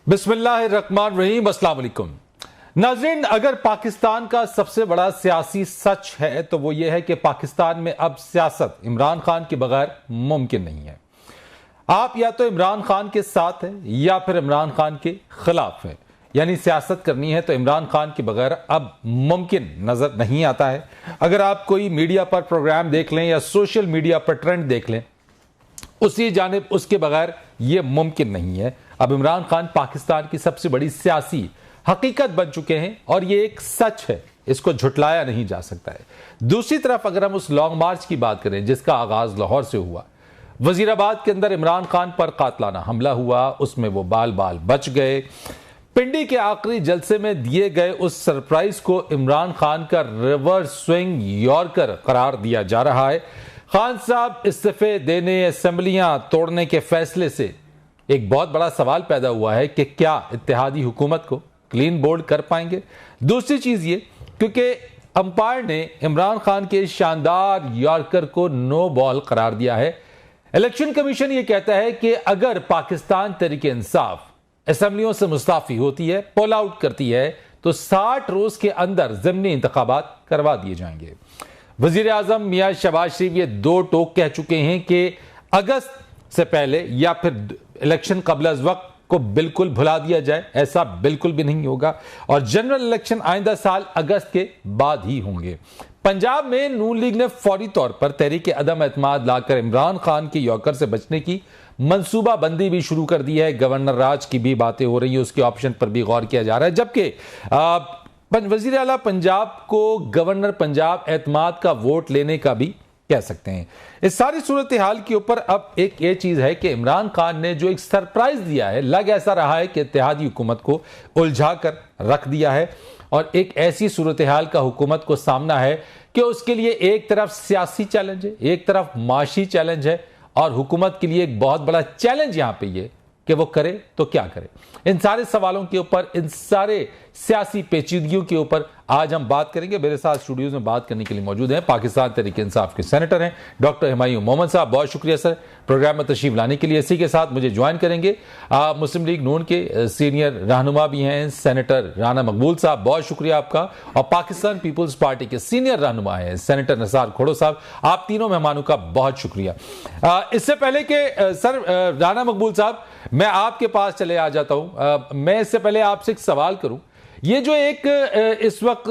बिस्मिल्लाहिर्रहमानिर्रहीम, अस्सलाम वालेकुम। नाज़रीन, अगर पाकिस्तान का सबसे बड़ा सियासी सच है तो वो ये है कि पाकिस्तान में अब सियासत इमरान खान के बगैर मुमकिन नहीं है। आप या तो इमरान खान के साथ हैं या फिर इमरान खान के खिलाफ हैं, यानी सियासत करनी है तो इमरान खान के बगैर अब मुमकिन नजर नहीं आता है। अगर आप कोई मीडिया पर प्रोग्राम देख लें या सोशल मीडिया पर ट्रेंड देख लें, उसी जानिब उसके बगैर यह मुमकिन नहीं है। अब इमरान खान पाकिस्तान की सबसे बड़ी सियासी हकीकत बन चुके हैं और यह एक सच है, इसको झुटलाया नहीं जा सकता है। दूसरी तरफ अगर हम उस लॉन्ग मार्च की बात करें जिसका आगाज लाहौर से हुआ, वजीराबाद के अंदर इमरान खान पर कातलाना हमला हुआ, उसमें वो बाल बाल बच गए। पिंडी के आखिरी जलसे में दिए गए उस सरप्राइज को इमरान खान का रिवर्स स्विंग यॉर्कर करार दिया जा रहा है। खान साहब इस्तीफे देने, असेंबलियां तोड़ने के फैसले से एक बहुत बड़ा सवाल पैदा हुआ है कि क्या इत्तेहादी हुकूमत को क्लीन बोल्ड कर पाएंगे। दूसरी चीज ये, क्योंकि अंपायर ने इमरान खान के शानदार यॉर्कर को नो बॉल करार दिया है। इलेक्शन कमीशन ये कहता है कि अगर पाकिस्तान तहरीक इंसाफ असेंबलियों से मुस्ताफी होती है, पुल आउट करती है, तो 60 रोज के अंदर ज़िमनी इंतखाबात करवा दिए जाएंगे। वजीर आजम मियां शहबाज शरीफ ये दो टोक कह चुके हैं कि अगस्त से पहले या फिर इलेक्शन कबल अज वक्त को बिल्कुल भुला दिया जाए, ऐसा बिल्कुल भी नहीं होगा और जनरल इलेक्शन आइंदा साल अगस्त के बाद ही होंगे। पंजाब में नून लीग ने फौरी तौर पर तहरीक अदम एतमाद लाकर इमरान खान के यॉर्कर से बचने की मंसूबा बंदी भी शुरू कर दी है। गवर्नर राज की भी बातें हो रही है, उसके ऑप्शन पर भी गौर किया जा रहा है, जबकि वजीर आला पंजाब को गवर्नर पंजाब एतमाद का वोट लेने का भी कह सकते हैं। इस सारी सूरत हाल के ऊपर अब एक ये चीज है कि इमरान खान ने जो एक सरप्राइज दिया है, लग ऐसा रहा है कि इत्तेहादी हुकूमत को उलझा कर रख दिया है और एक ऐसी सूरत हाल का हुकूमत को सामना है कि उसके लिए एक तरफ सियासी चैलेंज है, एक तरफ माशी चैलेंज है और हुकूमत के लिए एक बहुत बड़ा चैलेंज यहां पे ये कि वो करे तो क्या करे। इन सारे सवालों के ऊपर, इन सारे सियासी पेचीदगियों के ऊपर आज हम बात करेंगे। मेरे साथ स्टूडियोज में बात करने के लिए मौजूद हैं पाकिस्तान तहरीक इंसाफ के सेनेटर हैं डॉक्टर हुमायूं मोहम्मद साहब। बहुत शुक्रिया सर प्रोग्राम में तशरीफ लाने के लिए। इसी के साथ मुझे ज्वाइन करेंगे मुस्लिम लीग नून के सीनियर रहनुमा भी हैं सेनेटर राना मकबूल साहब, बहुत शुक्रिया आपका। और पाकिस्तान पीपुल्स पार्टी के सीनियर रहनुमा हैं सेनेटर निसार खोड़ो साहब। आप तीनों मेहमानों का बहुत शुक्रिया। इससे पहले कि सर राना मकबूल साहब मैं आपके पास चले आ जाता हूं, मैं इससे पहले आपसे एक सवाल करूं। ये जो एक इस वक्त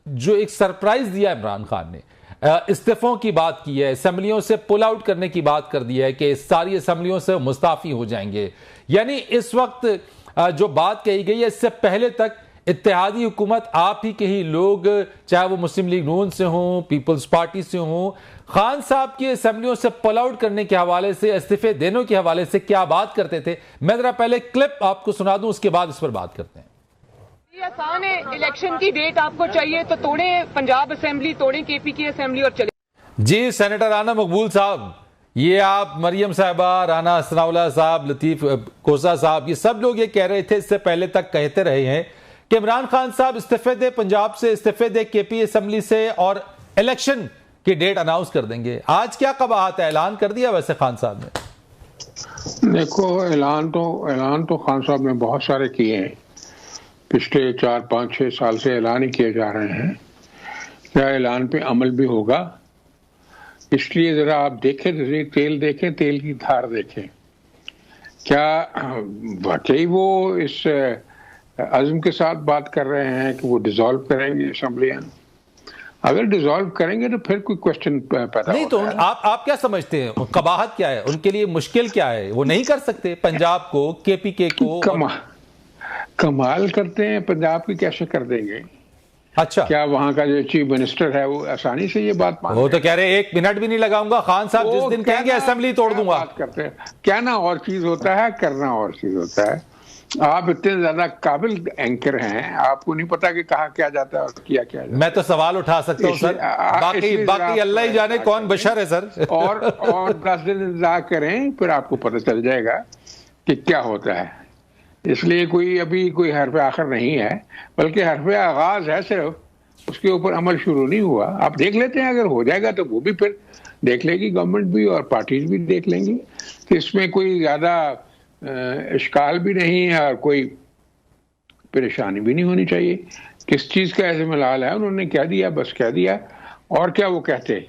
जो एक सरप्राइज दिया इमरान खान ने, इस्तीफों की बात की है, असेंबलियों से पुल आउट करने की बात कर दी है कि सारी असेंबलियों से मुस्ताफी हो जाएंगे, यानी इस वक्त जो बात कही गई है इससे पहले तक इत्तेहादी हुकूमत आप ही के ही लोग, चाहे वो मुस्लिम लीग नून से हों, पीपल्स पार्टी से हों, खान साहब की असेंबलियों से पुल आउट करने के हवाले से, इस्तीफे देने के हवाले से क्या बात करते थे। मैं जरा पहले क्लिप आपको सुना दूं, उसके बाद इस पर बात करते हैं। ये आसान है, इलेक्शन की डेट आपको चाहिए तो तोड़े पंजाब असेंबली, तोड़े केपी की असेंबली और चले। जी सेनेटर राना मकबूल साहब, ये आप मरियम साहबा, राना सनाउल्लाह साहब, लतीफ कोसा साहब, ये सब लोग ये कह रहे थे, इससे पहले तक कहते रहे हैं कि इमरान खान साहब इस्तीफे दे पंजाब से, इस्तीफे दे केपी असेंबली से और इलेक्शन की डेट अनाउंस कर देंगे। आज क्या कबाहत है, ऐलान कर दिया वैसे खान साहब ने? देखो ऐलान तो खान साहब ने बहुत सारे किए हैं, पिछले 4, 5, 6 साल से ऐलान ही किए जा रहे हैं। क्या ऐलान पे अमल भी होगा? इसलिए जरा आप देखें, तेल देखें, तेल की धार देखें, क्या वाकई वो इस अज़्म के साथ बात कर रहे हैं कि वो डिसॉल्व करेंगे असेंबलियां? अगर डिसॉल्व करेंगे तो फिर कोई क्वेश्चन पैदा नहीं, तो आप क्या समझते हैं, कबाहत क्या है उनके लिए, मुश्किल क्या है? वो नहीं कर सकते पंजाब को, केपीके को? कमाल करते हैं, पंजाब की कैसे कर देंगे? अच्छा, क्या वहां का जो चीफ मिनिस्टर है वो आसानी से ये बात मान? वो तो कह रहे 1 मिनट भी नहीं लगाऊंगा, खान साहब जिस दिन कहेंगे असेंबली तोड़ दूंगा। बात करते हैं, कहना और चीज होता है, करना और चीज होता है। आप इतने ज्यादा काबिल एंकर हैं, आपको नहीं पता कि कहा क्या जाता है और किया क्या जाता है। मैं तो सवाल उठा सकता हूं सर, बाकी अल्लाह ही जाने कौन बशर है सर। और 10 दिन इंतजार करें, फिर आपको पता चल जाएगा कि क्या होता है। इसलिए कोई हरफ आखिर नहीं है, बल्कि हरफ आगाज है सिर्फ, उसके ऊपर अमल शुरू नहीं हुआ। आप देख लेते हैं, अगर हो जाएगा तो वो भी फिर देख लेगी गवर्नमेंट भी और पार्टीज भी देख लेंगी। तो इसमें कोई ज्यादा इश्काल भी नहीं है और कोई परेशानी भी नहीं होनी चाहिए। किस चीज़ का ऐसे मलाल है, उन्होंने कह दिया, बस कह दिया। और क्या वो कहते,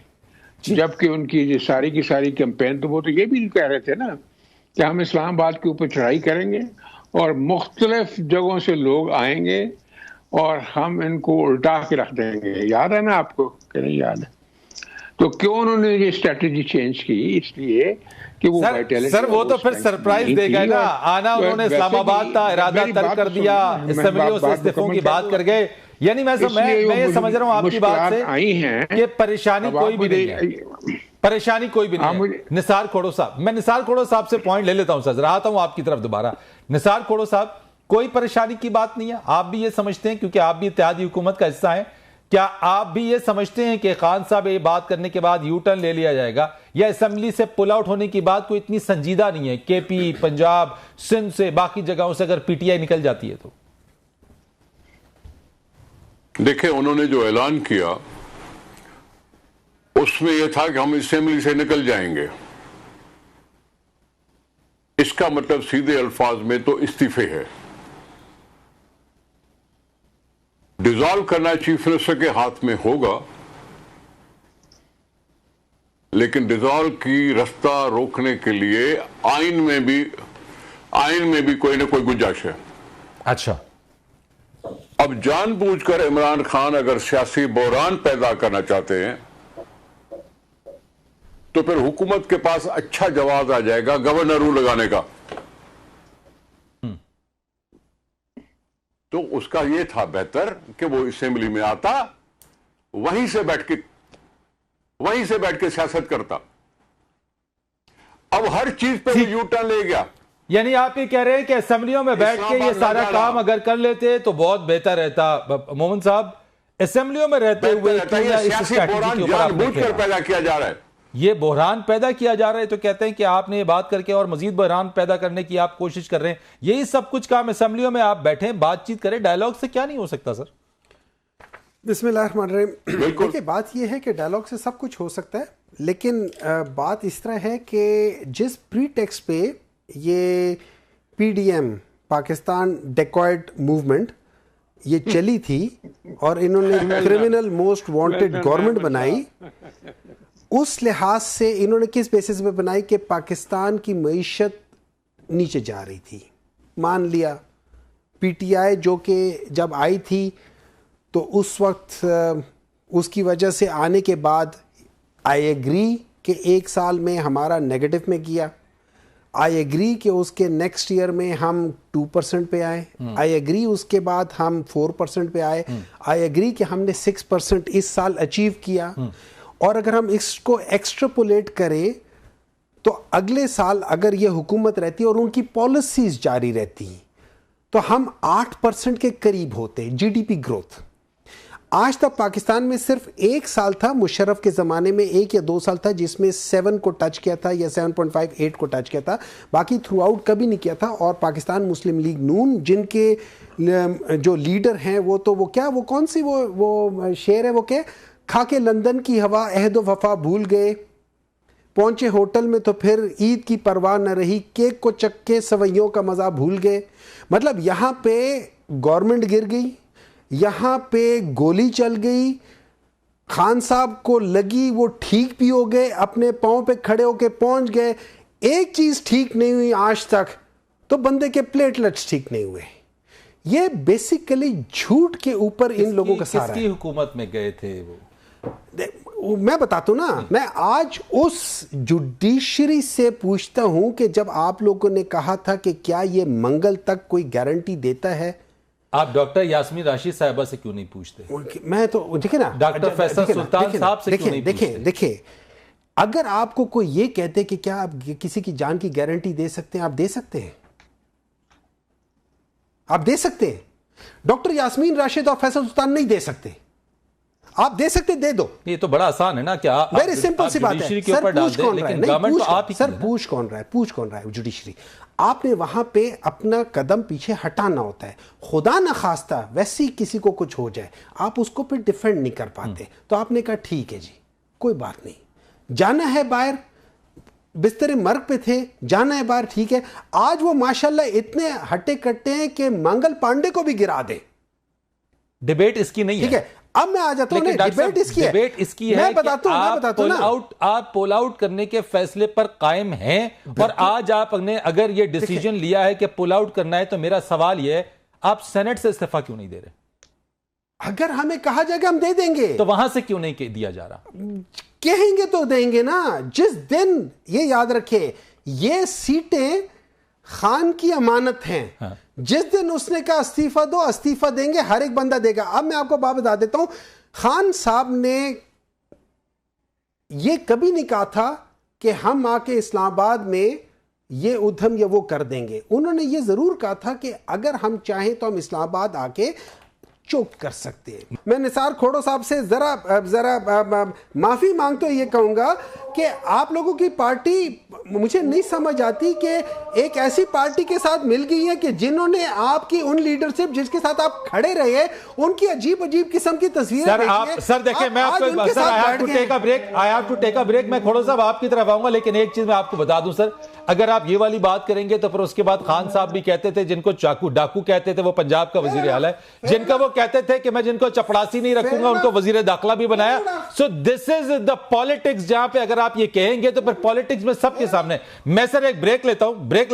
जबकि उनकी ये सारी की सारी कैंपेन तो वो तो ये भी कह रहे थे ना कि हम इस्लामाबाद के ऊपर चढ़ाई करेंगे और मुख्तलिफ जगहों से लोग आएंगे और हम इनको उल्टा के रख देंगे। याद है ना आपको कि नहीं याद है? तो क्यों उन्होंने ये स्ट्रेटजी चेंज की? इसलिए कि वो सर वो तो फिर सरप्राइज देगा ना। आना उन्होंने इस्लामाबाद का इरादा तर्क कर दिया, असेंबलियों से इस्तीफों की बात कर गए। यानी मैं ये समझ रहा हूं आपकी बात से आई है कि परेशानी कोई भी नहीं है, परेशानी कोई भी नहीं है। निसार खोड़ो साहब, मैं निसार खोड़ो साहब से पॉइंट ले लेता हूं सर, आता हूं आपकी तरफ दोबारा। निसार खोड़ो साहब, कोई परेशानी की बात नहीं है, आप भी ये समझते हैं क्योंकि आप भी इत्तेहादी हुकूमत का हिस्सा हैं, क्या आप भी ये समझते हैं कि खान साहब ये बात करने के बाद यू टर्न ले लिया जाएगा, या असेंबली से पुल आउट होने की बात कोई इतनी संजीदा नहीं है? केपी, पंजाब, सिंध से, बाकी जगहों से अगर पीटीआई निकल जाती है तो? देखिए, उन्होंने जो ऐलान किया उसमें यह था कि हम असेंबली से निकल जाएंगे। इसका मतलब सीधे अल्फाज में तो इस्तीफे है। डिसॉल्व करना चीफ मिनिस्टर के हाथ में होगा, लेकिन डिसॉल्व की रास्ता रोकने के लिए आइन में भी कोई ना कोई गुंजाइश है। अच्छा, अब जानबूझकर इमरान खान अगर सियासी बहरान पैदा करना चाहते हैं तो फिर हुकूमत के पास अच्छा जवाब आ जाएगा गवर्नर रूल लगाने का। तो उसका यह था बेहतर कि वो असेंबली में आता, वहीं से बैठ के सियासत करता। अब हर चीज पे वो यू टर्न ले गया। यानी आप ये कह रहे हैं कि असेंबलियों में बैठ के ये सारा काम अगर कर लेते तो बहुत बेहतर रहता। मोहन साहब, असेंबलियों में रहते हुए जानबूझकर पैदा किया जा रहा है, ये बहरान पैदा किया जा रहा है, तो कहते हैं कि आपने ये बात करके और मजीद बहरान पैदा करने की आप कोशिश कर रहे हैं। यही सब कुछ काम असेंबलियों में आप बैठे बातचीत करें, डायलॉग से क्या नहीं हो सकता सर? बिस्मिल्लाहिर्रहमानिर्रहीम। देखिए, बात यह है कि डायलॉग से सब कुछ हो सकता है, लेकिन बात इस तरह है कि जिस प्री टेक्स्ट पे ये पीडीएम पाकिस्तान डेकॉयड मूवमेंट ये चली थी और इन्होंने क्रिमिनल मोस्ट वांटेड गवर्नमेंट बनाई, उस लिहाज से इन्होंने किस बेसिस पे बनाई कि पाकिस्तान की मईशत नीचे जा रही थी। मान लिया पीटीआई जो कि जब आई थी तो उस वक्त उसकी वजह से आने के बाद आई एग्री कि एक साल में हमारा नेगेटिव में किया, आई एग्री कि उसके नेक्स्ट ईयर में हम 2% पे आए, आई एग्री उसके बाद हम 4% पे आए, आई एग्री कि हमने 6% इस साल अचीव किया। और अगर हम इसको एक्स्ट्रापोलेट करें तो अगले साल अगर ये हुकूमत रहती और उनकी पॉलिसीज जारी रहती तो हम 8% के करीब होते जीडीपी ग्रोथ। आज तक पाकिस्तान में सिर्फ एक साल था, मुशर्रफ के ज़माने में 1 या 2 साल था जिसमें 7 को टच किया था या 7.5, 8 को टच किया था, बाकी थ्रू आउट कभी नहीं किया था। और पाकिस्तान मुस्लिम लीग नून जिनके जो लीडर हैं वो कौन सी वो शेर है, वो क्या, खा के लंदन की हवा अहद वफा भूल गए, पहुंचे होटल में तो फिर ईद की परवाह न रही, केक को चक्के सवैयों का मज़ा भूल गए। मतलब यहाँ पे गवर्नमेंट गिर गई, यहाँ पे गोली चल गई, खान साहब को लगी, वो ठीक भी हो गए, अपने पाँव पे खड़े होके पहुंच गए। एक चीज़ ठीक नहीं हुई आज तक, तो बंदे के प्लेटलेट्स ठीक नहीं हुए। ये बेसिकली झूठ के ऊपर इन लोगों का सारा है। किसकी हुकूमत में गए थे वो? मैं बताता हूं ना, मैं आज उस जुडिशरी से पूछता हूं कि जब आप लोगों ने कहा था कि क्या ये मंगल तक कोई गारंटी देता है, आप डॉक्टर यास्मीन राशिद साहिबा से क्यों नहीं पूछते? मैं तो देखिए ना, डॉक्टर फैसल सुल्तान साहब से क्यों नहीं पूछते? देखिए, अगर आपको कोई ये कहते कि क्या आप किसी की जान की गारंटी दे सकते हैं, आप दे सकते हैं, आप दे सकते हैं। डॉक्टर यास्मीन राशिद और फैसल सुल्तान नहीं दे सकते, आप दे सकते, दे दो। ये तो बड़ा आसान है ना, क्या वेरी सिंपल सी बात है। सर पूछ कौन रहा है? गवर्नमेंट तो आप ही, सर पूछ कौन रहा है? जुडिशरी। आपने वहां पे अपना कदम पीछे हटाना होता है। खुदा न खास्ता वैसी किसी को कुछ हो जाए, आप उसको फिर डिफेंड नहीं कर पाते, तो आपने कहा ठीक है जी, कोई बात नहीं, जाना है बाहर, बिस्तर मर्ग पे थे, जाना है बाहर, ठीक है। आज वो माशाल्लाह इतने हट्टे कट्टे हैं कि मंगल पांडे को भी गिरा दे। डिबेट इसकी नहीं है, ठीक है। अब मैं आ जाता हूं, डिबेट इसकी है, डिबेट इसकी है। मैं बताता हूं ना, आप पुल आउट करने के फैसले पर कायम हैं और आज आपने अगर ये डिसीजन लिया है कि पुल आउट करना है, तो मेरा सवाल यह है, आप सेनेट से इस्तीफा क्यों नहीं दे रहे? अगर हमें कहा जाएगा हम दे देंगे, तो वहां से क्यों नहीं दिया जा रहा? कहेंगे तो देंगे ना। जिस दिन, ये याद रखें, ये सीटें खान की अमानत हैं। हाँ। जिस दिन उसने कहा इस्तीफा दो, इस्तीफा देंगे, हर एक बंदा देगा। अब मैं आपको बात बता देता हूं, खान साहब ने ये कभी नहीं कहा था कि हम आके इस्लामाबाद में ये उद्यम या वो कर देंगे। उन्होंने ये जरूर कहा था कि अगर हम चाहें तो हम इस्लामाबाद आके चोक कर सकते हैं। मैं निसार खोड़ो साहब से जरा माफी मांगते हुए ये कहूंगा कि आप लोगों की पार्टी, मुझे नहीं समझ आती कि एक ऐसी पार्टी के साथ मिल गई है कि जिन्होंने आपकी उन लीडरशिप जिसके साथ आप खड़े रहे, उनकी अजीब अजीब किस्म की तस्वीरें। सर देखिए, मैं आपको I have to take a break. मैं खोड़ो साहब आपकी तरफ आऊंगा, लेकिन एक चीज मैं आपको बता दूं सर, अगर आप ये वाली बात करेंगे तो फिर उसके बाद खान साहब भी कहते थे, जिनको चाकू डाकू कहते थे, वो पंजाब का वजीर आला है, जिनका वो कहते थे कि मैं जिनको चपड़ासी नहीं रखूंगा उनको वजीर दाखिला भी बनाया। So this is the politics, जहां पे अगर आप ये कहेंगे तो फिर पॉलिटिक्स में सबके सामने। मैं सर एक ब्रेक लेता हूं, ब्रेक,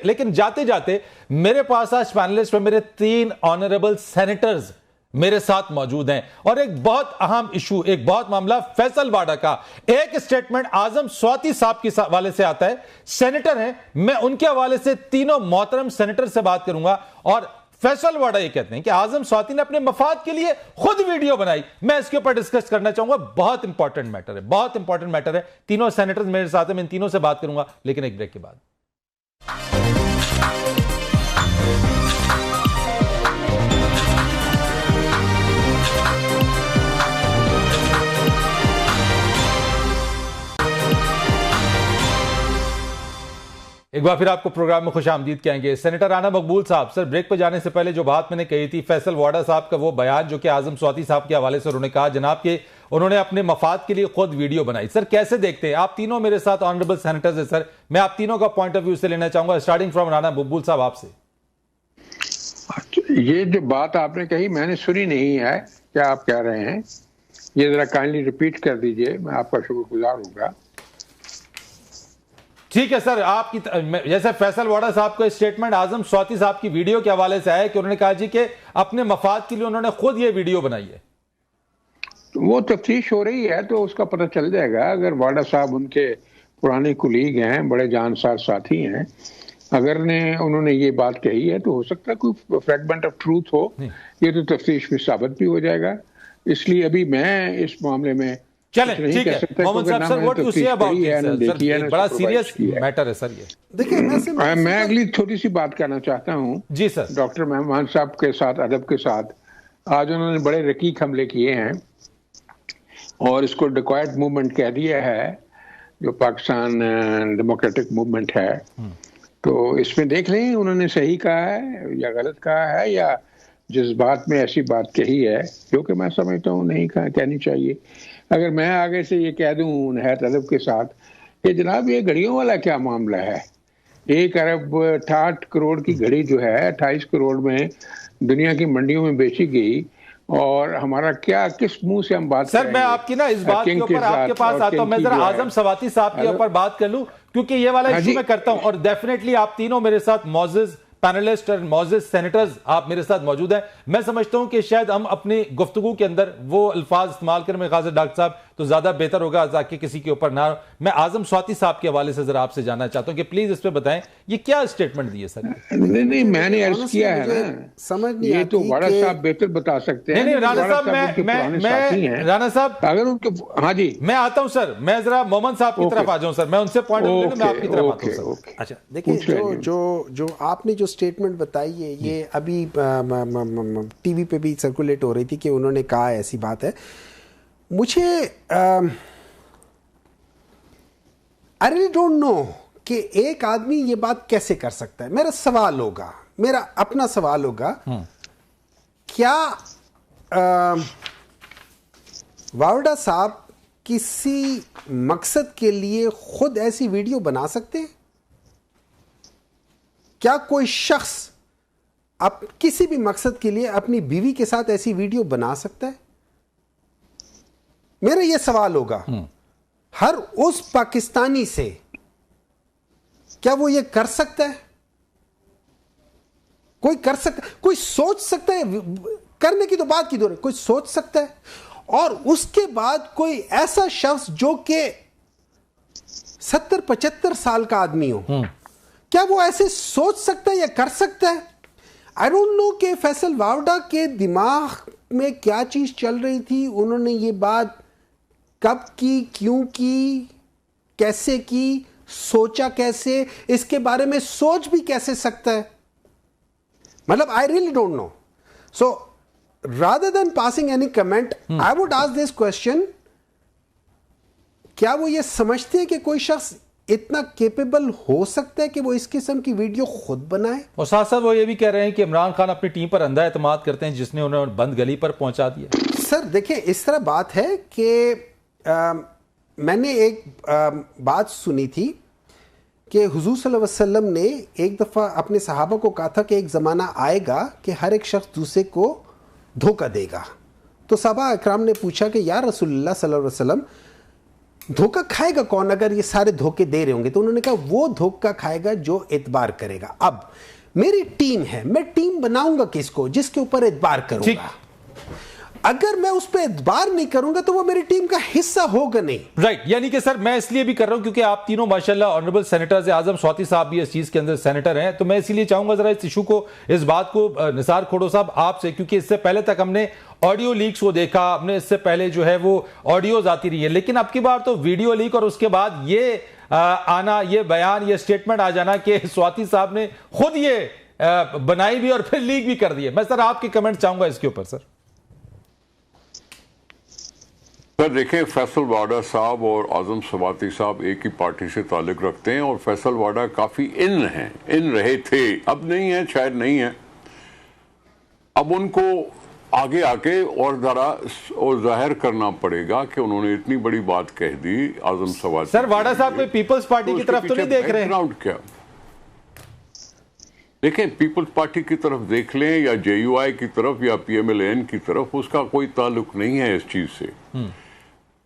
लेकिन जाते जाते मेरे पास आज पैनलिस्ट में मेरे 3 ऑनरेबल सेनेटर्स मेरे साथ मौजूद हैं और एक बहुत अहम इशू, एक बहुत मामला फैसल वाडा का। एक स्टेटमेंट आजम स्वाति साहब के हवाले से आता है, सेनेटर हैं, मैं उनके हवाले से तीनों मोहतरम सेनेटर से बात करूंगा। और फैसल वाडा ये कहते हैं कि आजम स्वाति ने अपने मफाद के लिए खुद वीडियो बनाई। मैं इसके ऊपर डिस्कस करना चाहूंगा, बहुत इंपॉर्टेंट मैटर है, बहुत इंपॉर्टेंट मैटर है। तीनों सेनेटर्स मेरे साथ हैं, मैं इन तीनों से बात करूंगा, लेकिन एक ब्रेक के बाद। एक बार फिर आपको प्रोग्राम में खुश आमदीद कहेंगे। सेनेटर राना मकबूल साहब, सर ब्रेक पर जाने से पहले जो बात मैंने कही थी, फैसल वाडा साहब का वो बयान जो कि आजम स्वाति साहब के हवाले से उन्होंने कहा जनाब कि उन्होंने अपने मफाद के लिए खुद वीडियो बनाई। सर कैसे देखते हैं आप? तीनों मेरे साथ ऑनरेबल सेनेटर्स हैं सर, मैं आप तीनों का पॉइंट ऑफ व्यू से लेना चाहूंगा, स्टार्टिंग फ्रॉम राना मकबूल साहब आपसे। ये जो बात आपने कही मैंने सुनी नहीं है, क्या आप कह रहे हैं? ये जरा काइंडली रिपीट कर दीजिए, मैं आपका शुक्रगुजार होगा। ठीक है सर, आपकी जैसे फैसल वाडा साहब का स्टेटमेंट आजम स्वाति साहब की वीडियो के हवाले से आया कि उन्होंने कहा जी कि अपने मफाद के लिए उन्होंने खुद ये वीडियो बनाई है। वो तफ्तीश हो रही है तो उसका पता चल जाएगा। अगर वाडा साहब उनके पुराने कुलीग हैं, बड़े जानसार साथी हैं, अगर उन्होंने ये बात कही है तो हो सकता है कोई फ्रैगमेंट ऑफ ट्रूथ हो, ये तो तफ्तीश में साबित भी हो जाएगा। इसलिए अभी मैं इस मामले में चलें, ठीक है मोहम्मद साहब, sir what you say about this? बड़ा सीरियस मैटर है सर ये। देखिए मैं अगली छोटी सी बात करना चाहता हूँ जी सर। डॉक्टर मेहमान साहब के साथ, अदब के साथ, आज उन्होंने बड़े रकीक हमले किए हैं और इसको डेकॉयट मूवमेंट कह दिया है, जो पाकिस्तान डेमोक्रेटिक मूवमेंट है। तो इसमें देख लें उन्होंने सही कहा है या गलत कहा है, या जिस बात में ऐसी बात कही है जो कि मैं समझता हूँ नहीं कहनी चाहिए। अगर मैं आगे से ये कह दूं नहायत अदब के साथ कि जनाब ये घड़ियों वाला क्या मामला है, 1 अरब 68 करोड़ की घड़ी जो है 28 करोड़ में दुनिया की मंडियों में बेची गई, और हमारा क्या, किस मुंह से हम बात सर करेंगे? मैं आपकी ना इस बात के ऊपर आपके पास आता हूं, मैं जरा आजम स्वाति साहब के ऊपर बात कर लूं, क्योंकि ये वाला इशू मैं करता हूं और डेफिनेटली आप तीनों मेरे साथ मौजूद पैनलिस्ट और मौजूद सेनेटर्स आप मेरे साथ मौजूद हैं। मैं समझता हूं कि शायद हम अपनी गुफ्तगू के अंदर वो अल्फाज इस्तेमाल करें, मेरे ख्याल से डॉक्टर साहब तो ज्यादा बेहतर होगा ताकि किसी के ऊपर ना। मैं आजम स्वाति साहब के हवाले से जरा आपसे जानना चाहता हूं कि प्लीज इस पे बताएं ये क्या स्टेटमेंट दिए सर? नहीं मैंने अर्ज किया है ना, समझ नहीं, ये तो वाडा साहब बेहतर बता सकते हैं। नहीं राणा साहब, मैं राणा साहब अगर उनके, हाँ जी मैं आता हूं सर, मैं जरा मोहम्मद साहब की तरफ आ जाऊं सर, मैं उनसे पॉइंट मैं आपकी तरफ आता हूं सर। अच्छा देखिए, जो आपने जो स्टेटमेंट बताई है ये अभी टीवी पे भी सर्कुलेट हो रही थी कि उन्होंने कहा ऐसी बात है। मुझे आई रियली डोंट नो कि एक आदमी ये बात कैसे कर सकता है। मेरा सवाल होगा, मेरा अपना सवाल होगा, क्या वाडा साहब किसी मकसद के लिए खुद ऐसी वीडियो बना सकते हैं? क्या कोई शख्स अब किसी भी मकसद के लिए अपनी बीवी के साथ ऐसी वीडियो बना सकता है? मेरा यह सवाल होगा हर उस पाकिस्तानी से, क्या वो ये कर सकता है? कोई कर सकता, कोई सोच सकता है? करने की तो बात की दौर है, कोई सोच सकता है? और उसके बाद कोई ऐसा शख्स जो कि 70-75 साल का आदमी हो, क्या वो ऐसे सोच सकता है या कर सकता है? आई डोंट नो कि फैसल वावड़ा के दिमाग में क्या चीज चल रही थी, उन्होंने ये बात कब की, क्यों की, कैसे की, सोचा कैसे, इसके बारे में सोच भी कैसे सकता है? मतलब I really don't know. So rather than passing any comment, I would ask this question, क्या वो ये समझते हैं कि कोई शख्स इतना केपेबल हो सकता है कि वो इस किस्म की वीडियो खुद बनाए? और साथ साथ वो ये भी कह रहे हैं कि इमरान खान अपनी टीम पर अंधा एतमाद करते हैं जिसने उन्हें बंद गली पर पहुंचा दिया. सर देखिए, इस तरह बात है कि मैंने एक बात सुनी थी कि हुजूर सल्लल्लाहु अलैहि वसल्लम ने एक दफ़ा अपने सहाबा को कहा था कि एक ज़माना आएगा कि हर एक शख्स दूसरे को धोखा देगा. तो सहाबा इकराम ने पूछा कि या रसूलुल्लाह सल्लल्लाहु अलैहि वसल्लम, धोखा खाएगा कौन अगर ये सारे धोखे दे रहे होंगे? तो उन्होंने कहा वो धोखा खाएगा जो एतबार करेगा. अब मेरी टीम है, मैं टीम बनाऊंगा किसको? जिसके ऊपर एतबार करूंगा. अगर मैं उस पर एतबार नहीं करूंगा तो वो मेरी टीम का हिस्सा होगा नहीं. राइट. यानी कि सर मैं इसलिए भी कर रहा हूं क्योंकि आप तीनों माशाल्लाह ऑनरेबल सेनेटर्स हैं, आजम स्वाति साहब भी इस चीज के अंदर सेनेटर हैं, तो मैं इसीलिए चाहूंगा जरा इस इशू को, इस बात को निसार खोड़ो साहब आपसे, क्योंकि इससे पहले तक हमने ऑडियो लीक्स को देखा, हमने इससे पहले जो है वो ऑडियोज आती रही है, लेकिन अब की बार तो वीडियो लीक और उसके बाद ये आना, ये बयान, ये स्टेटमेंट आ जाना कि स्वाति साहब ने खुद ये बनाई भी और फिर लीक भी कर दी है. मैं सर आपके कमेंट चाहूंगा इसके ऊपर. सर देखें, फैसल वाडा साहब और आजम स्वाति साहब एक ही पार्टी से ताल्लुक रखते हैं और फैसल वाडा काफी इन हैं, इन रहे थे, अब नहीं है, शायद नहीं है. अब उनको आगे आके और जरा और जाहिर करना पड़ेगा कि उन्होंने इतनी बड़ी बात कह दी आजम स्वाति. सर वाडा साहब कोई पीपल्स पार्टी की तरफ तो नहीं देख रहे हैं? क्या देखें, पीपल्स पार्टी की तरफ देख लें या JUI की तरफ या PMLN की तरफ, उसका कोई ताल्लुक नहीं है इस चीज से.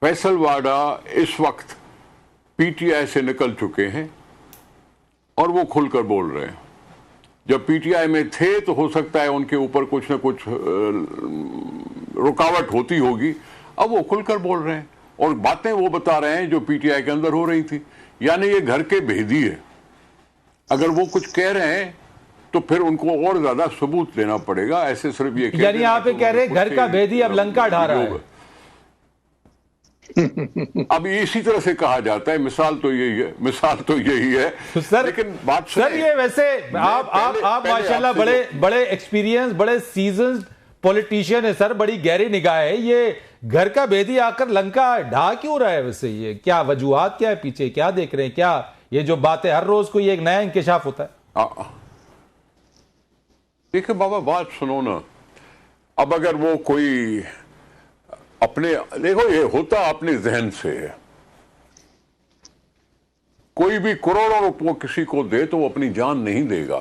फैसल वाडा इस वक्त PTI से निकल चुके हैं और वो खुलकर बोल रहे हैं. जब PTI में थे तो हो सकता है उनके ऊपर कुछ न कुछ रुकावट होती होगी, अब वो खुलकर बोल रहे हैं और बातें वो बता रहे हैं जो PTI के अंदर हो रही थी. यानी ये घर के भेदी है. अगर वो कुछ कह रहे हैं तो फिर उनको और ज्यादा सबूत देना पड़ेगा. ऐसे सिर्फ ये यानी आप कह रहे हैं घर का भेदी अब लंका ढा रहा है. अब इसी तरह से कहा जाता है. मिसाल तो यही है, मिसाल तो यही है. तो सर, लेकिन बात सर ये वैसे आप माशाल्लाह बड़े एक्सपीरियंस, बड़े सीजन्ड पॉलिटिशियन है सर, बड़ी गहरी निगाह है. ये घर का भेदी आकर लंका ढा क्यों रहा है? वैसे ये क्या वजूहात, क्या है पीछे, क्या देख रहे हैं? क्या ये जो बातें हर रोज कोई एक नया इंकिशाफ होता है? देखिए बाबा, बात सुनो ना. अब अगर वो कोई अपने, देखो ये होता अपने जहन से है. कोई भी करोड़ों रुपये किसी को दे तो वो अपनी जान नहीं देगा,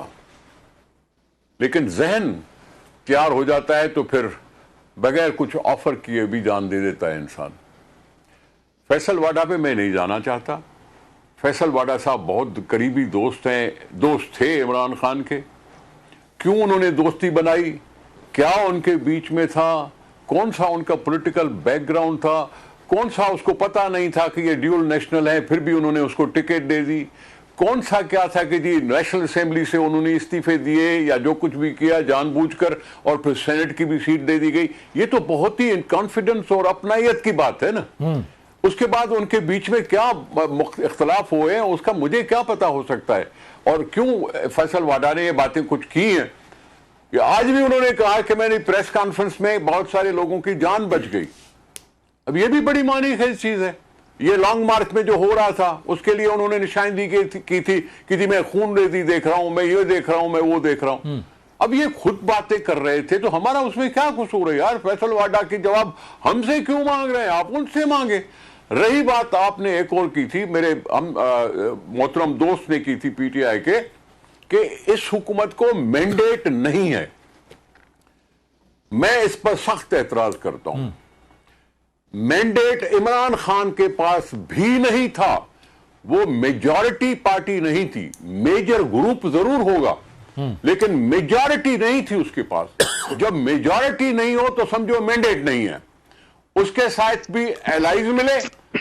लेकिन जहन तैयार हो जाता है तो फिर बगैर कुछ ऑफर किए भी जान दे देता है इंसान. फैसल वाडा पे मैं नहीं जाना चाहता. फैसल वाडा साहब बहुत करीबी दोस्त हैं, दोस्त थे इमरान खान के. क्यों उन्होंने दोस्ती बनाई, क्या उनके बीच में था, कौन सा उनका पॉलिटिकल बैकग्राउंड था, कौन सा उसको पता नहीं था कि ये ड्यूल नेशनल है फिर भी उन्होंने उसको टिकट दे दी, कौन सा क्या था कि जी नेशनल असेंबली से उन्होंने इस्तीफे दिए या जो कुछ भी किया जानबूझकर और फिर सेनेट की भी सीट दे दी गई. ये तो बहुत ही कॉन्फिडेंस और अपनायत की बात है ना. उसके बाद उनके बीच में क्या इख्तलाफ हुए हैं उसका मुझे क्या पता हो सकता है. और क्यों फैसल वाडा ने ये बातें कुछ की हैं. आज भी उन्होंने कहा कि मैंने प्रेस कॉन्फ्रेंस में बहुत सारे लोगों की जान बच गई. अब ये भी बड़ी मानी खेज चीज है. ये लॉन्ग मार्च में जो हो रहा था उसके लिए उन्होंने निशानदी की थी कि जी मैं खून रेती देख रहा हूं, मैं ये देख रहा हूं, मैं वो देख रहा हूं. अब ये खुद बातें कर रहे थे तो हमारा उसमें क्या कसूर है यार. फैसल वाडा की जवाब हमसे क्यों मांग रहे हैं, आप उनसे मांगे. रही बात आपने एक और की थी, मेरे मोहतरम दोस्त ने की थी पीटीआई के, कि इस हुकूमत को मैंडेट नहीं है। मैं इस पर सख्त एतराज करता हूं। मैंडेट इमरान खान के पास भी नहीं था, वो मेजॉरिटी पार्टी नहीं थी। मेजर ग्रुप जरूर होगा लेकिन मेजॉरिटी नहीं थी उसके पास। जब मेजॉरिटी नहीं हो तो समझो मैंडेट नहीं है। उसके साथ भी एलाइज मिले,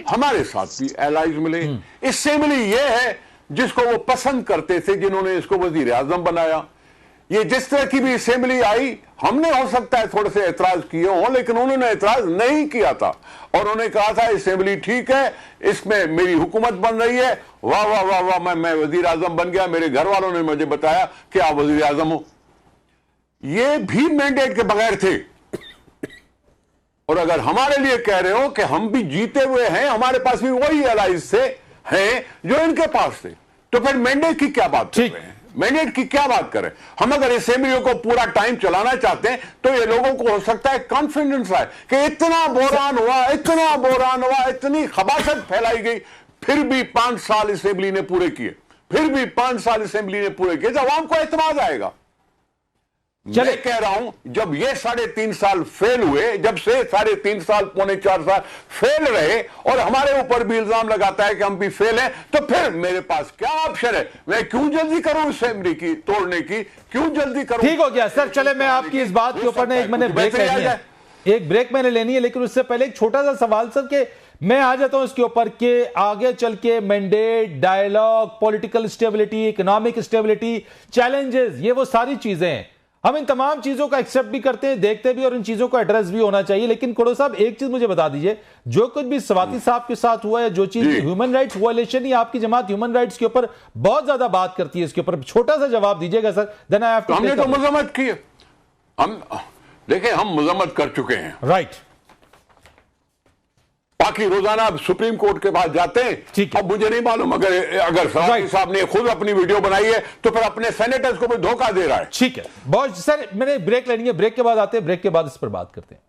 हमारे साथ भी एलाइज मिले। इससे मिली ये है जिसको वो पसंद करते थे, जिन्होंने इसको वजीर आजम बनाया। ये जिस तरह की भी असेंबली आई, हमने हो सकता है थोड़े से एतराज किए हों, लेकिन उन्होंने एतराज नहीं किया था और उन्होंने कहा था असेंबली ठीक है, इसमें मेरी हुकूमत बन रही है, वाह वाह वाह वाह, मैं वजीर आजम बन गया। मेरे घर वालों ने मुझे बताया कि आप वजीर आजम हो। ये भी मैंडेट के बगैर थे। और अगर हमारे लिए कह रहे हो कि हम भी जीते हुए हैं, हमारे पास भी वही एलाइज से हैं जो इनके पास थे, तो फिर मैंडेट की क्या बात कर रहे हैं? मैंडेट की क्या बात करें? हम अगर असेंबली को पूरा टाइम चलाना चाहते हैं तो ये लोगों को हो सकता है कॉन्फिडेंस आए कि इतना बोरान हुआ, इतना बोरान हुआ, इतनी खबासत फैलाई गई, फिर भी 5 साल असेंबली ने पूरे किए, फिर भी 5 साल असेंबली ने पूरे किए, जब आवाम को एतमाद आएगा। मैं कह रहा हूं जब ये 3.5 साल फेल हुए, जब से 3.5 साल पौने 4 साल फेल रहे और हमारे ऊपर भी इल्जाम लगाता है कि हम भी फेल हैं, तो फिर मेरे पास क्या ऑप्शन है? मैं क्यों जल्दी करूं असेंबली की तोड़ने की? क्यों जल्दी करूं? ठीक हो गया सर, चले मैं आपकी इस बात के ऊपर एक मैंने ब्रेक लेनी है, एक ब्रेक मैंने लेनी है, लेकिन उससे पहले एक छोटा सा सवाल सर कि मैं आ जाता हूं इसके ऊपर कि आगे चल के mandate, dialogue, political stability, economic stability, challenges, ये वो सारी चीजें हैं। हम इन तमाम चीजों का एक्सेप्ट भी करते हैं, देखते भी, और इन चीजों का एड्रेस भी होना चाहिए। लेकिन कोड़ो साहब एक चीज मुझे बता दीजिए, जो कुछ भी स्वाति साहब के साथ हुआ है, जो चीज ह्यूमन राइट्स वायलेशन, ही आपकी जमात ह्यूमन राइट्स के ऊपर बहुत ज्यादा बात करती है, इसके ऊपर छोटा सा जवाब दीजिएगा sir. Then I have to. हमने तो मजम्मत की है, हम देखें, हम मजम्मत कर चुके हैं, राइट। बाकी रोजाना सुप्रीम कोर्ट के पास जाते हैं। अब मुझे नहीं मालूम, अगर साहब ने खुद अपनी वीडियो बनाई है तो फिर अपने सेनेटर्स को भी धोखा दे रहा है। ठीक है बहुत सर, मैंने ब्रेक लेनी है, ब्रेक के बाद आते हैं, ब्रेक के बाद इस पर बात करते हैं।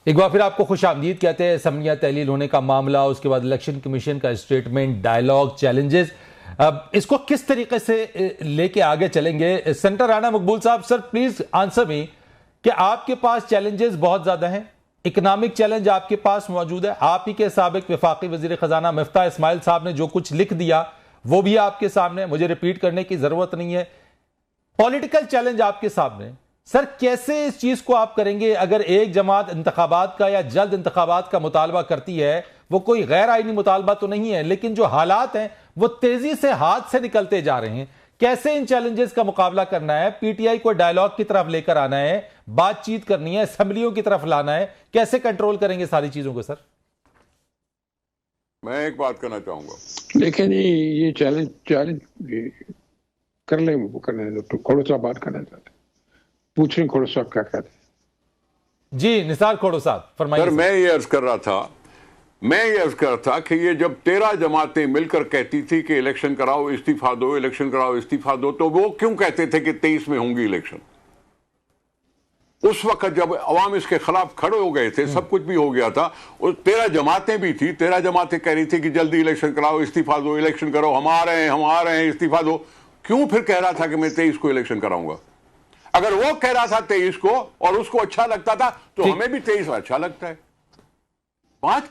एक बार फिर आपको खुशामदीद कहते हैं। असम्बलियां तहलील होने का मामला, उसके बाद इलेक्शन कमीशन का स्टेटमेंट, डायलॉग, चैलेंजेस, अब इसको किस तरीके से लेके आगे चलेंगे? सेनेटर राना मकबूल साहब, सर प्लीज आंसर मी कि आपके पास चैलेंजेस बहुत ज्यादा हैं, इकोनॉमिक चैलेंज आपके पास मौजूद है, आप ही के साबिक वफाकी वजीर खजाना मिफ्ता इस्माइल साहब ने जो कुछ लिख दिया वो भी आपके सामने, मुझे रिपीट करने की जरूरत नहीं है। पॉलिटिकल चैलेंज आपके सामने, सर कैसे इस चीज को आप करेंगे? अगर एक जमात इंतखाबात का या जल्द इंतखाबात का मुतालबा करती है, वो कोई गैर आईनी मुतालबा तो नहीं है, लेकिन जो हालात हैं वो तेजी से हाथ से निकलते जा रहे हैं, कैसे इन चैलेंजेस का मुकाबला करना है? पीटीआई को डायलॉग की तरफ लेकर आना है, बातचीत करनी है, असेंबलियों की तरफ लाना है, कैसे कंट्रोल करेंगे सारी चीजों को? सर मैं एक बात करना चाहूंगा, लेकिन ये चैलेंज कर लें, वो करने दो, तो खोड़ो साहब बात करना चाहते, पूछ रहे खोड़ो साहब क्या कहते हैं। जी निसार खोड़ो साहब फरमाइए। सर मैं ये अर्ज कर रहा था कि ये जब 13 जमातें मिलकर कहती थी कि इलेक्शन कराओ इस्तीफा दो, इलेक्शन कराओ इस्तीफा दो, तो वो क्यों कहते थे कि 23 में होंगी इलेक्शन? उस वक्त जब अवाम इसके खिलाफ खड़े हो गए थे, सब कुछ भी हो गया था, और 13 जमातें भी थी, 13 जमातें कह रही थी कि जल्दी इलेक्शन कराओ, इस्तीफा दो, इलेक्शन करो, हम आ रहे हैं, इस्तीफा दो। क्यों फिर कह रहा था कि मैं 23 को इलेक्शन कराऊंगा? अगर वो कह रहा था 23 को और उसको अच्छा लगता था तो हमें भी 23 अच्छा लगता है। बात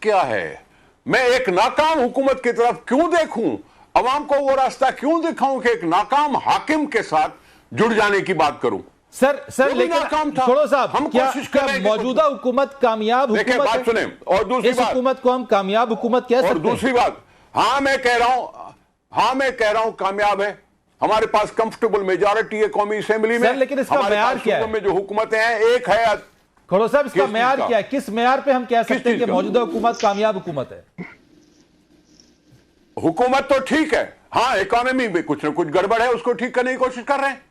क्या है? मैं एक नाकाम हुकूमत की तरफ क्यों देखूं? अवाम को वो रास्ता क्यों दिखाऊं कि एक नाकाम हाकिम के साथ जुड़ जाने की बात करूं? सर लेकिन छोड़ो साहब, हम कोशिश कर रहे हैं मौजूदा हुकूमत कामयाब हुकूमत, बात सुने, और दूसरी बात, हुकूमत को हम कामयाब हुकूमत कह सकते हैं। और दूसरी बात, हाँ मैं कह रहा हूं कामयाब है, हमारे पास कंफर्टेबल मेजॉरिटी है कौमी असेंबली में, लेकिन इसका मेयार क्या है? में जो हुकूमतें हैं एक है। खड़ो साहब इसका मेयार क्या है? किस मेयार पे हम कह सकते हैं कि मौजूदा हुकूमत कामयाब हुकूमत है? हुकूमत तो ठीक है, हाँ इकोनॉमी में कुछ ना कुछ गड़बड़ है, उसको ठीक करने की कोशिश कर रहे हैं,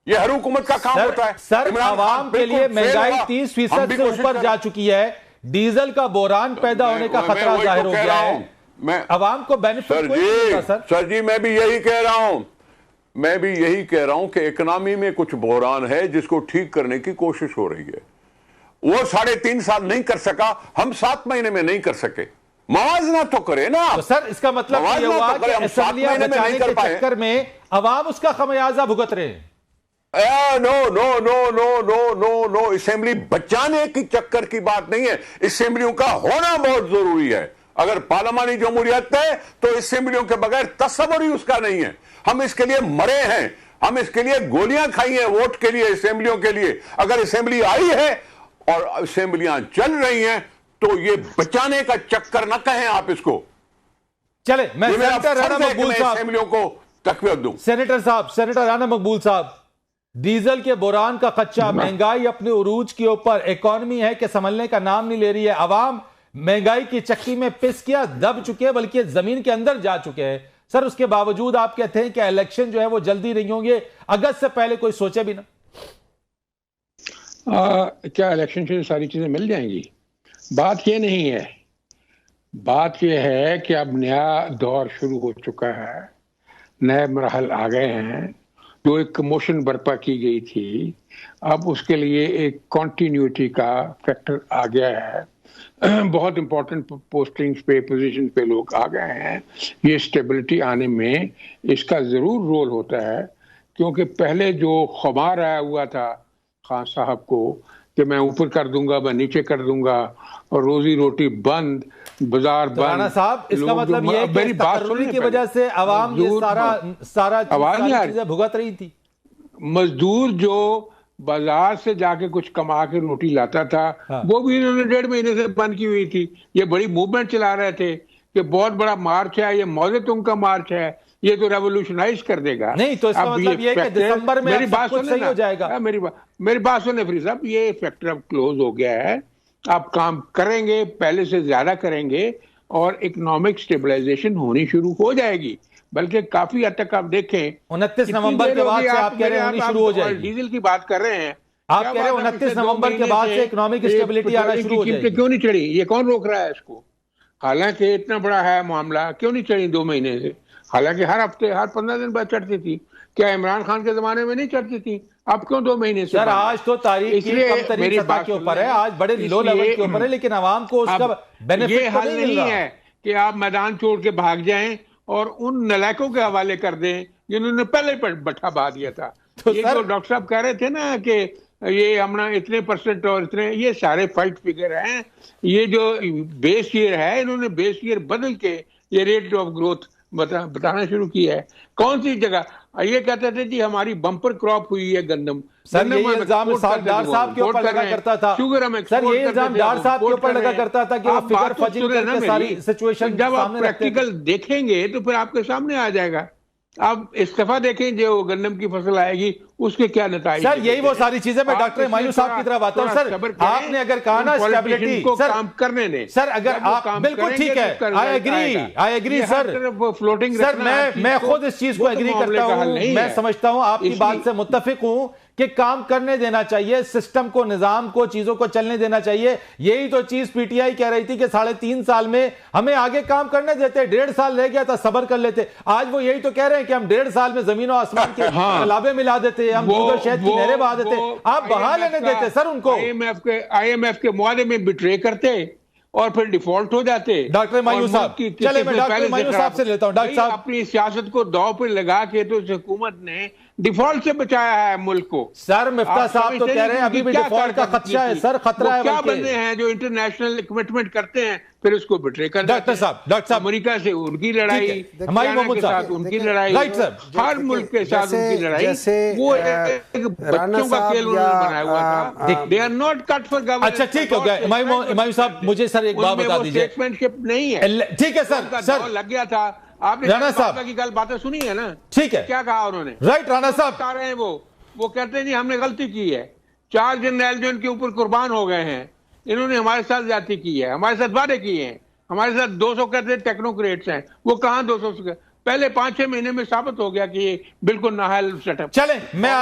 ये हर हुकूमत का काम होता है। सर आवाम के लिए महंगाई 30% से ऊपर जा चुकी है, डीजल का बोरान पैदा होने का खतरा जाहिर हो गया है, मैं अवाम को बेनिफिट कोई नहीं मिलता। सर जी मैं भी यही कह रहा हूं कि इकोनॉमी में कुछ बहरान है जिसको ठीक करने की कोशिश हो रही है। वो 3.5 साल नहीं कर सका, हम 7 महीने में नहीं कर सके। मवाजना तो करे ना। तो सर इसका मतलब ये हुआ कि असेंबलियां बचाने के चक्कर में अवाम उसका खमियाजा भुगत रहे हैं। नो, असेंबली बचाने की चक्कर की बात नहीं है, असेंबलियों का होना बहुत जरूरी है। अगर पार्लियामानी जमहूरियत है तो असेंबलियों के बगैर तस्वुर ही उसका नहीं है। हम इसके लिए मरे हैं, हम इसके लिए गोलियां खाई हैं वोट के लिए, असेंबलियों के लिए। अगर असेंबली आई है और असेंबलियां चल रही हैं तो ये बचाने का चक्कर ना कहें आप इसको। चले मैं सेनेटर राणा मकबूल साहब असेंबलियों को तकवीत दूं। सेनेटर राणा मकबूल साहब, डीजल के बोरान का खच्चा, महंगाई अपने उरूज के ऊपर, इकोनॉमी है कि संभलने का नाम नहीं ले रही है, अवाम महंगाई की चक्की में पिस किया दब चुके हैं, बल्कि जमीन के अंदर जा चुके हैं। सर उसके बावजूद आप कहते हैं कि इलेक्शन जो है वो जल्दी नहीं होंगे, अगस्त से पहले कोई सोचे भी ना। क्या इलेक्शन से सारी चीजें मिल जाएंगी? बात ये नहीं है, बात ये है कि अब नया दौर शुरू हो चुका है, नए मरहल आ गए हैं। जो एक कमोशन बर्पा की गई थी, अब उसके लिए एक कॉन्टिन्यूटी का फैक्टर आ गया है। बहुत इंपॉर्टेंट पोस्टिंग्स पे, पोजीशन पे लोग आ गए हैं। ये स्टेबिलिटी आने में इसका जरूर रोल होता है, क्योंकि पहले जो खुमार आया हुआ था खान साहब को कि मैं ऊपर कर दूंगा, मैं नीचे कर दूंगा, और रोजी रोटी बंद, बाजार बंद। राणा साहब इसका मतलब ये है कि तकर्रुरी की वजह से आवाम ये सारा चीजें भुगत रही थी। मजदूर जो बाजार से जाके कुछ कमा के रोटी लाता था, वो भी इन्होंने 1.5 महीने से बंद की हुई थी। ये बड़ी मूवमेंट चला रहे थे कि बहुत बड़ा मार्च है, ये मौजतों का मार्च है, ये तो रेवोल्यूशनाइज कर देगा। नहीं तो इसका मतलब ये कि दिसंबर में मेरी बात सही हो जाएगा। मेरी बात सुने फ्री साहब, ये फैक्टर अब क्लोज हो गया है। आप काम करेंगे, पहले से ज्यादा करेंगे, और इकोनॉमिक स्टेबलाइजेशन होनी शुरू हो जाएगी। बल्कि काफी हद तक आप देखें 29 नवंबर के बाद से आप कह रहे हैं शुरू हो जाएगी। डीजल की बात कर रहे हैं, आप कह रहे हैं 29 नवंबर के बाद से इकोनॉमिक स्टेबिलिटी आना शुरू हो जाएगी। क्यों नहीं चढ़ी? ये कौन रोक रहा है इसको? हालांकि इतना बड़ा है मामला, क्यों नहीं चढ़ी 2 महीने से? हालांकि हर हफ्ते, हर 15 दिन बाद चढ़ती थी। क्या इमरान खान के जमाने में नहीं चढ़ती थी? अब क्यों 2 महीने से? सर आज तो तारीख की कमतरीन सतह के ऊपर है, आज बड़े लो लेवल के ऊपर है, लेकिन आवाम को उसका बेनिफिट ये हल नहीं है कि आप मैदान छोड़ के भाग जाएं और उन नलायकों के हवाले कर दें जिन्होंने पहले बैठा बहा दिया था। तो ये जो डॉक्टर साहब कह रहे थे ना कि ये हमने इतने % और इतने, ये सारे फाइट फिगर हैं। ये जो बेस ईयर है, इन्होंने बेस ईयर बदल के ये रेट ऑफ ग्रोथ बताना शुरू किया है। कौन सी जगह? ये कहते थे जी हमारी बम्पर क्रॉप हुई है गंदम। सर ये इल्जाम डार साहब के ऊपर लगा करता था। सर ये इल्जाम डार साहब के ऊपर लगा करता था कि वो फिगर फजिंग करके सारी सिचुएशन जब आप प्रैक्टिकल देखेंगे तो फिर आपके सामने आ जाएगा। आप इस्तीफा देखें, जो गन्नम की फसल आएगी उसके क्या नतीजे। सर यही वो सारी चीजें, मैं डॉक्टर मायूस साहब की तरफ आता हूं। सर आपने अगर कहा ना स्टेबिलिटी को काम करने दें, सर अगर आप बिल्कुल ठीक है, I agree sir, floating sir मैं खुद इस चीज को एग्री करता हूं। मैं समझता हूं आपकी बात से मुत्तफिक हूं कि काम करने देना चाहिए, सिस्टम को, निजाम को, चीजों को चलने देना चाहिए। यही तो चीज पीटीआई कह रही थी कि 3.5 साल में हमें आगे काम करने देते, 1.5 साल रह गया था, सब्र कर लेते। आज वो यही तो कह रहे हैं कि हम 1.5 साल में जमीन और आसमान के तालाबे मिला देते, हम दूध और शहद की नहरें बहा देते। आप बहा लेने देते सर उनको। IMF के मुआहदे में बिट्रे करते और फिर डिफॉल्ट हो जाते। डॉक्टर मायूस साहब, चले मैं डॉक्टर मायूस साहब से लेता हूं। डॉक्टर साहब, अपनी सियासत को दांव पे लगा के तो हुकूमत ने डिफॉल्ट से बचाया है मुल्क को। सर मिफ्ता साहब तो कह रहे हैं अभी भी डिफॉल्ट का खतरा है। सर खतरा है, क्या बंदे हैं जो इंटरनेशनल कमिटमेंट करते हैं फिर उसको बिट्रे कर। डॉक्टर साहब अमेरिका से उनकी लड़ाई, हमारी मोहम्मद साहब उनकी लड़ाई, राइट सर, हर मुल्क के साथ उनकी लड़ाई, वो एक बच्चों का खेल उन्होंने बनाया हुआ था। They are not cut for government. अच्छा ठीक हो गया इमाम साहब, मुझे सर एक बात बता दीजिए। स्टेटमेंटशिप नहीं है, ठीक है सर। सर लग गया था, आपने राणा साहब की गल बातें सुनी है ना? ठीक है, क्या कहा उन्होंने? राइट राणा साहब बता रहे हैं वो कहते हैं जी हमने गलती की है। 4 जनरल जो इनके ऊपर कुर्बान हो गए हैं, इन्होंने हमारे साथ ज्यादती की है, हमारे साथ वादे किए हैं, हमारे साथ 200 कहते हैं टेक्नोक्रेट्स हैं। वो कहां 200 से पहले 5-6 महीने में साबित हो गया कि ये बिल्कुल नाहल सेटअप। चले मैं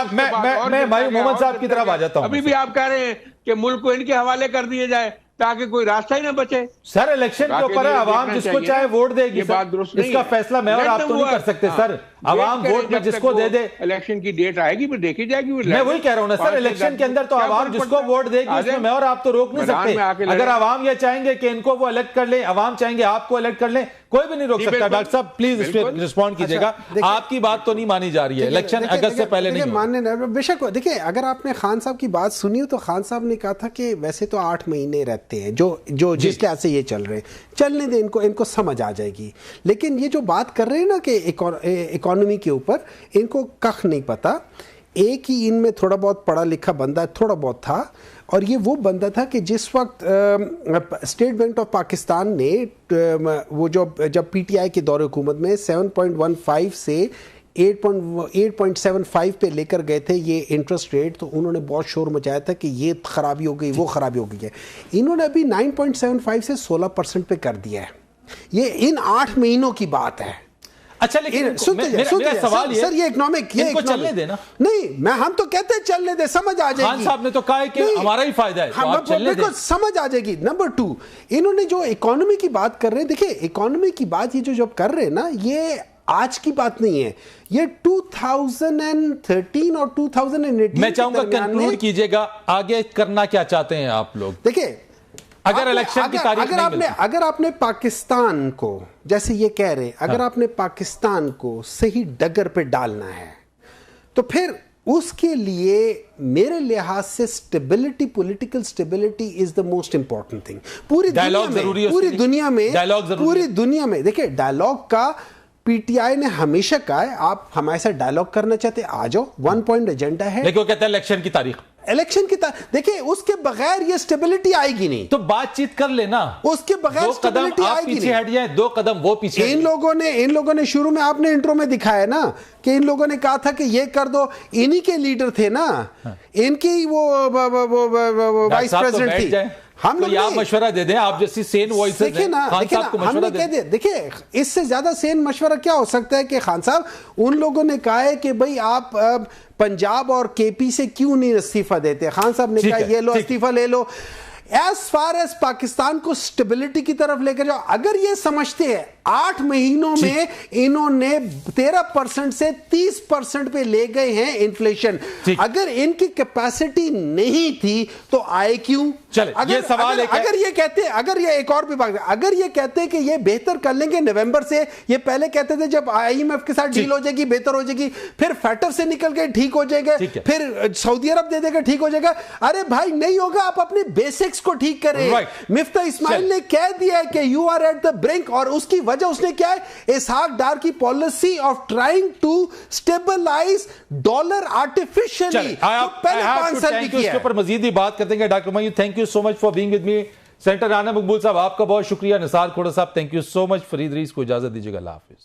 मोहम्मद साहब की तरफ आ जाता हूं। अभी भी आप कह रहे हैं कि मुल्क को इनके हवाले कर दिए जाए। ताकि कोई रास्ता ही ना बचे। सर इलेक्शन के ऊपर है, आवाम जिसको चाहे वोट देगी। ये बात दुरुस्त नहीं इसका है। फैसला मैं और आप तो नहीं कर सकते सर। आवाम वोट में जिसको दे दे, इलेक्शन की डेट आएगी फिर देखी जाएगी। मैं वही कह रहा हूं ना सर, इलेक्शन के अंदर तो आवाम जिसको वोट देगी उसमें मैं और आप तो रोक नहीं सकते। अगर आवाम ये चाहेंगे कि इनको वो इलेक्ट कर ले, आवाम चाहेंगे आपको इलेक्ट कर ले, कोई भी नहीं रोक सकता। डॉक्टर साहब प्लीज इस पर रिस्पॉन्ड कीजिएगा। आपकी बात तो नहीं मानी जा रही है, इलेक्शन अगस्त से पहले नहीं मानने बेशक। देखिए अगर आपने खान साहब की बात सुनी हो तो खान साहब ने कहा था कि वैसे तो 8 महीने रहते हैं जो जिस लिहाज से ये चल रहे हैं, चलने दे, इनको समझ आ जाएगी। लेकिन ये जो बात कर रहे हैं ना कि इकोनॉमी के ऊपर, इनको कख नहीं पता। एक ही इनमें थोड़ा बहुत पढ़ा लिखा बंदा थोड़ा बहुत था, और ये वो बंदा था कि जिस वक्त स्टेट बैंक ऑफ पाकिस्तान ने वो जब पीटीआई के दौरे हुकूमत में 7.15 से 8.75 पे लेकर गए थे ये इंटरेस्ट रेट, तो उन्होंने बहुत शोर मचाया था कि ये खराबी हो गई, वो खराबी हो गई है। इन्होंने अभी 9.75 से 16% पे कर दिया है। ये इन 8 महीनों की बात है। अच्छा लेकिन मेरा सवाल ये, सर ये इकोनॉमिक चलने देना नहीं, हम तो कहते हैं चलने दे, समझ आ जाएगी। खान साहब ने तो कहा है कि हमारा ही फायदा है, तो आप चलने दें। समझ आ जाएगी। नंबर 2, इन्होंने जो इकोनॉमी की बात कर रहे हैं, देखिए इकोनॉमी की बात ये जो जब कर रहे हैं ना, ये आज की बात नहीं है, ये 2013 और 2018 मैं चाहूंगा कंक्लूड कीजिएगा, आगे करना क्या चाहते हैं आप लोग। देखिए अगर इलेक्शन की तारीख अगर आपने पाकिस्तान को, जैसे ये कह रहे हैं, अगर आपने पाकिस्तान को सही डगर पे डालना है तो फिर उसके लिए मेरे लिहाज से stability, political stability is the most important thing. पूरी दुनिया में देखिए डायलॉग का पीटीआई ने हमेशा कहा है, आप हमारे साथ डायलॉग करना चाहते आ जाओ, 1 पॉइंट एजेंडा है। लेकिन वो कहते हैं इलेक्शन की तारीख, देखिए उसके बगैर ये स्टेबिलिटी आएगी नहीं। तो बातचीत कर लेना, उसके बगैर स्टेबिलिटी आएगी पीछे हट जाए, 2 कदम वो पीछे। इन लोगों ने शुरू में, आपने इंट्रो में दिखाया ना कि इन लोगों ने कहा था कि ये कर दो, इन्हीं के लीडर थे ना, इनकी वो वाइस प्रेसिडेंट थी। हम लोग आप मशवरा दे दें, आप जैसी सेन वॉइस देखिए ना, हमने कह दिया। देखिए इससे ज्यादा सेन मशवरा क्या हो सकता है कि खान साहब, उन लोगों ने कहा है कि भाई आप पंजाब और केपी से क्यों नहीं इस्तीफा देते। खान साहब ने कहा ये लो इस्तीफा ले लो। एज फार एज पाकिस्तान को स्टेबिलिटी की तरफ लेकर जाओ। अगर ये समझते हैं 8 महीनों में इन्होंने 13% से 30% पे ले गए हैं इन्फ्लेशन, अगर इनकी कैपेसिटी नहीं थी तो आए क्यों? ये सवाल है। अगर ये कहते, अगर ये एक और भी बात, अगर ये कहते कि ये बेहतर कर लेंगे नवंबर से, ये पहले कहते थे जब आईएमएफ के साथ डील हो जाएगी बेहतर हो जाएगी, फिर फैटर से निकल के ठीक हो जाएगा, फिर सऊदी अरब दे देगा ठीक हो जाएगा। अरे भाई नहीं होगा, आप अपने बेसिक्स को ठीक करें। मिफ्ता इस्माइल ने कह दिया है कि you are at the brink, और उसकी वजह उसने क्या है, इसहाक डार की policy of trying to stabilise dollar artificially, पहले 5 साल की किया। इसके ऊपर मजीद भी बात करते हैं। Doctor Mayur, thank you so much for being with me. Senator Rana Maqbool साहब आपका बहुत शुक्रिया। निसार खोड़ा साहब thank you so much. Farid Rees को इजाजत दीजिएगा। अल्लाह हाफिज।